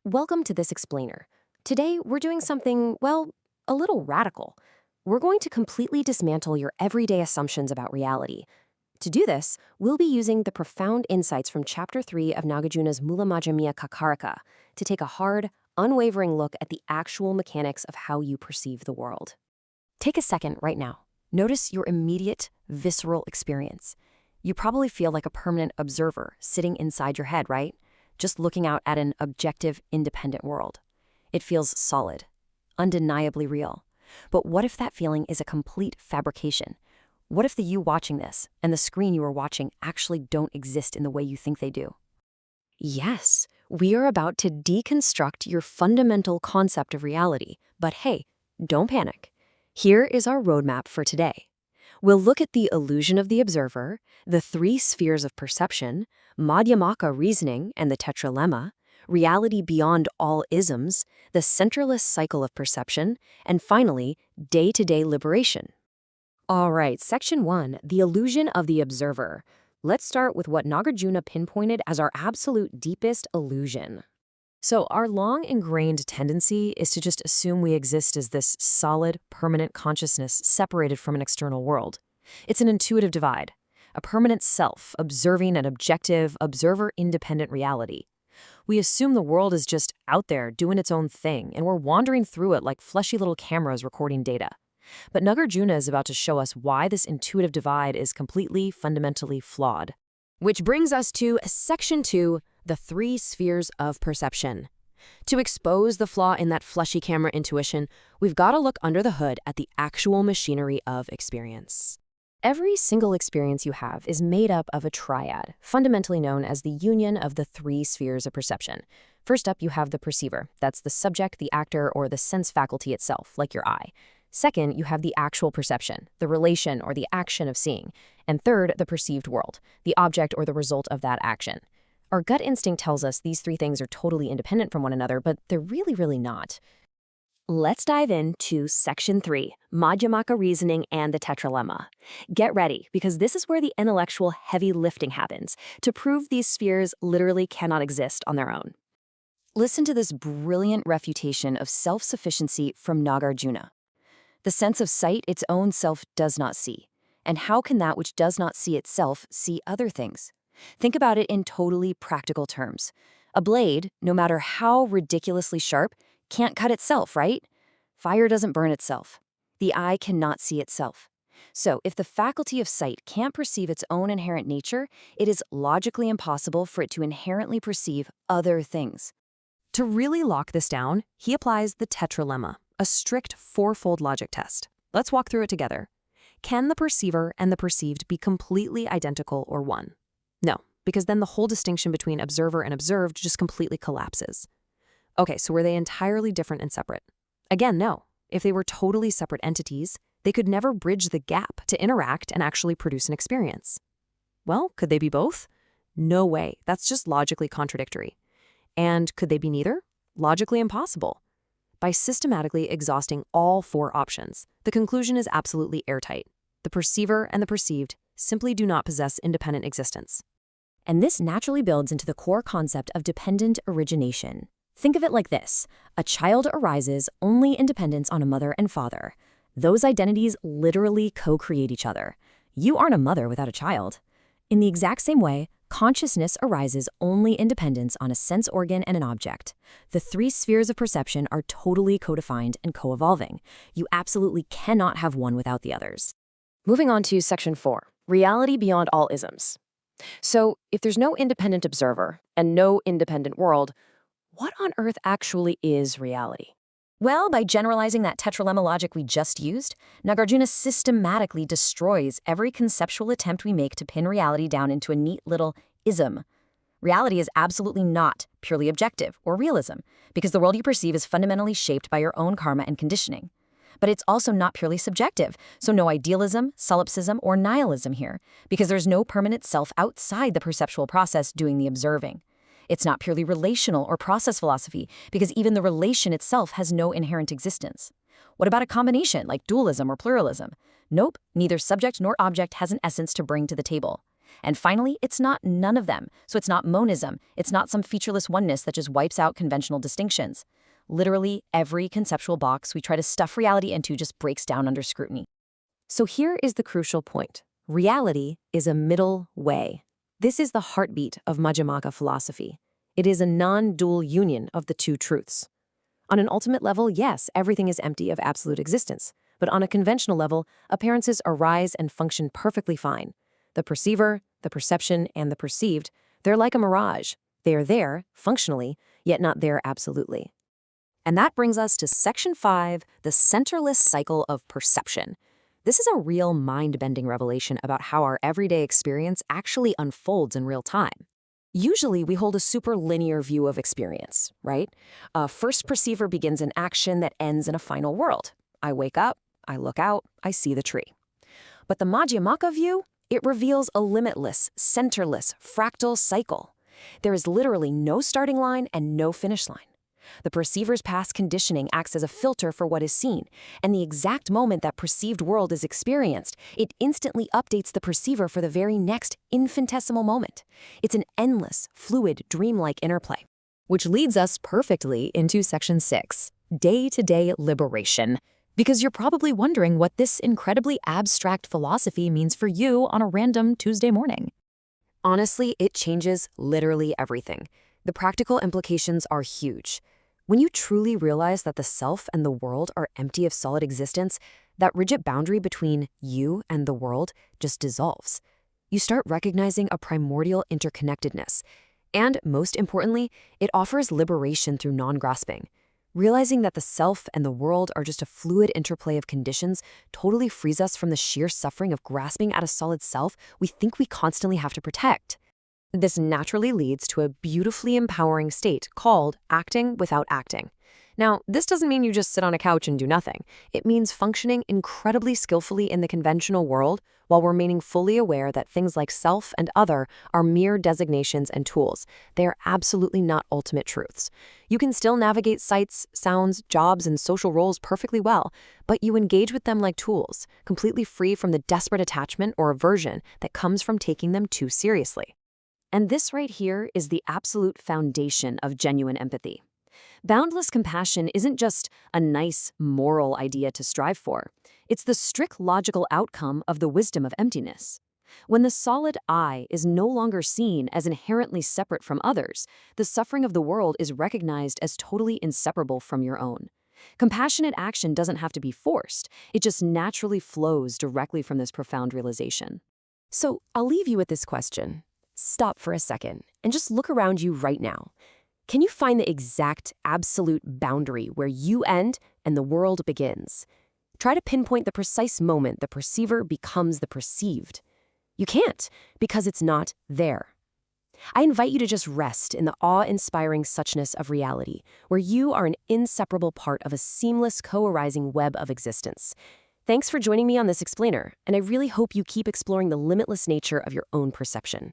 Welcome to this explainer. Today, we're doing something, well, a little radical. We're going to completely dismantle your everyday assumptions about reality. To do this, we'll be using the profound insights from Chapter 3 of Nāgārjuna's Mūlamadhyamakakārikā to take a hard, unwavering look at the actual mechanics of how you perceive the world. Take a second right now. Notice your immediate, visceral experience. You probably feel like a permanent observer sitting inside your head, right? Just looking out at an objective, independent world. It feels solid, undeniably real. But what if that feeling is a complete fabrication? What if the you watching this and the screen you are watching actually don't exist in the way you think they do? Yes, we are about to deconstruct your fundamental concept of reality. But hey, don't panic. Here is our roadmap for today. We'll look at the illusion of the observer, the three spheres of perception, Madhyamaka reasoning and the tetralemma, reality beyond all isms, the centerless cycle of perception, and finally, day-to-day liberation. All right, Section 1, the illusion of the observer. Let's start with what Nāgārjuna pinpointed as our absolute deepest illusion. So our long-ingrained tendency is to just assume we exist as this solid, permanent consciousness separated from an external world. It's an intuitive divide, a permanent self, observing an objective, observer-independent reality. We assume the world is just out there doing its own thing, and we're wandering through it like fleshy little cameras recording data. But Nāgārjuna is about to show us why this intuitive divide is completely, fundamentally flawed. Which brings us to Section 2, the three spheres of perception. To expose the flaw in that fleshy camera intuition, we've got to look under the hood at the actual machinery of experience. Every single experience you have is made up of a triad, fundamentally known as the union of the three spheres of perception. First up, you have the perceiver. That's the subject, the actor, or the sense faculty itself, like your eye. Second, you have the actual perception, the relation or the action of seeing. And third, the perceived world, the object or the result of that action. Our gut instinct tells us these three things are totally independent from one another, but they're really not. Let's dive into Section 3, Madhyamaka reasoning and the tetralemma. Get ready, because this is where the intellectual heavy lifting happens, to prove these spheres literally cannot exist on their own. Listen to this brilliant refutation of self-sufficiency from Nāgārjuna. The sense of sight its own self does not see. And how can that which does not see itself see other things? Think about it in totally practical terms. A blade, no matter how ridiculously sharp, can't cut itself, right? Fire doesn't burn itself. The eye cannot see itself. So if the faculty of sight can't perceive its own inherent nature, it is logically impossible for it to inherently perceive other things. To really lock this down, he applies the tetralemma, a strict fourfold logic test. Let's walk through it together. Can the perceiver and the perceived be completely identical or one? No, because then the whole distinction between observer and observed just completely collapses. Okay, so were they entirely different and separate? Again, no. If they were totally separate entities, they could never bridge the gap to interact and actually produce an experience. Well, could they be both? No way. That's just logically contradictory. And could they be neither? Logically impossible. By systematically exhausting all four options, the conclusion is absolutely airtight. The perceiver and the perceived simply do not possess independent existence. And this naturally builds into the core concept of dependent origination. Think of it like this. A child arises only in dependence on a mother and father. Those identities literally co-create each other. You aren't a mother without a child. In the exact same way, consciousness arises only in dependence on a sense organ and an object. The three spheres of perception are totally co-defined and co-evolving. You absolutely cannot have one without the others. Moving on to Section 4, reality beyond all isms. So, if there's no independent observer and no independent world, what on earth actually is reality? Well, by generalizing that tetralemma logic we just used, Nāgārjuna systematically destroys every conceptual attempt we make to pin reality down into a neat little ism. Reality is absolutely not purely objective or realism, because the world you perceive is fundamentally shaped by your own karma and conditioning. But it's also not purely subjective, so no idealism, solipsism, or nihilism here, because there's no permanent self outside the perceptual process doing the observing. It's not purely relational or process philosophy, because even the relation itself has no inherent existence. What about a combination, like dualism or pluralism? Nope, neither subject nor object has an essence to bring to the table. And finally, it's not none of them. So it's not monism. It's not some featureless oneness that just wipes out conventional distinctions. Literally, every conceptual box we try to stuff reality into just breaks down under scrutiny. So here is the crucial point. Reality is a middle way. This is the heartbeat of Madhyamaka philosophy. It is a non-dual union of the two truths. On an ultimate level, yes, everything is empty of absolute existence. But on a conventional level, appearances arise and function perfectly fine. The perceiver, the perception, and the perceived, they're like a mirage. They are there, functionally, yet not there absolutely. And that brings us to Section 5, the centerless cycle of perception. This is a real mind-bending revelation about how our everyday experience actually unfolds in real time. Usually, we hold a super linear view of experience, right? A first perceiver begins an action that ends in a final world. I wake up, I look out, I see the tree. But the Madhyamaka view, it reveals a limitless, centerless, fractal cycle. There is literally no starting line and no finish line. The perceiver's past conditioning acts as a filter for what is seen, and the exact moment that perceived world is experienced, it instantly updates the perceiver for the very next infinitesimal moment. It's an endless, fluid, dreamlike interplay. Which leads us perfectly into Section 6, day-to-day liberation. Because you're probably wondering what this incredibly abstract philosophy means for you on a random Tuesday morning. Honestly, it changes literally everything. The practical implications are huge. When you truly realize that the self and the world are empty of solid existence, that rigid boundary between you and the world just dissolves. You start recognizing a primordial interconnectedness. And most importantly, it offers liberation through non-grasping. Realizing that the self and the world are just a fluid interplay of conditions totally frees us from the sheer suffering of grasping at a solid self we think we constantly have to protect. This naturally leads to a beautifully empowering state called acting without acting. Now, this doesn't mean you just sit on a couch and do nothing. It means functioning incredibly skillfully in the conventional world while remaining fully aware that things like self and other are mere designations and tools. They are absolutely not ultimate truths. You can still navigate sights, sounds, jobs, and social roles perfectly well, but you engage with them like tools, completely free from the desperate attachment or aversion that comes from taking them too seriously. And this right here is the absolute foundation of genuine empathy. Boundless compassion isn't just a nice moral idea to strive for. It's the strict logical outcome of the wisdom of emptiness. When the solid I is no longer seen as inherently separate from others, the suffering of the world is recognized as totally inseparable from your own. Compassionate action doesn't have to be forced. It just naturally flows directly from this profound realization. So I'll leave you with this question. Stop for a second and just look around you right now. Can you find the exact absolute boundary where you end and the world begins? Try to pinpoint the precise moment the perceiver becomes the perceived. You can't, because it's not there. I invite you to just rest in the awe-inspiring suchness of reality, where you are an inseparable part of a seamless, co-arising web of existence. Thanks for joining me on this explainer, and I really hope you keep exploring the limitless nature of your own perception.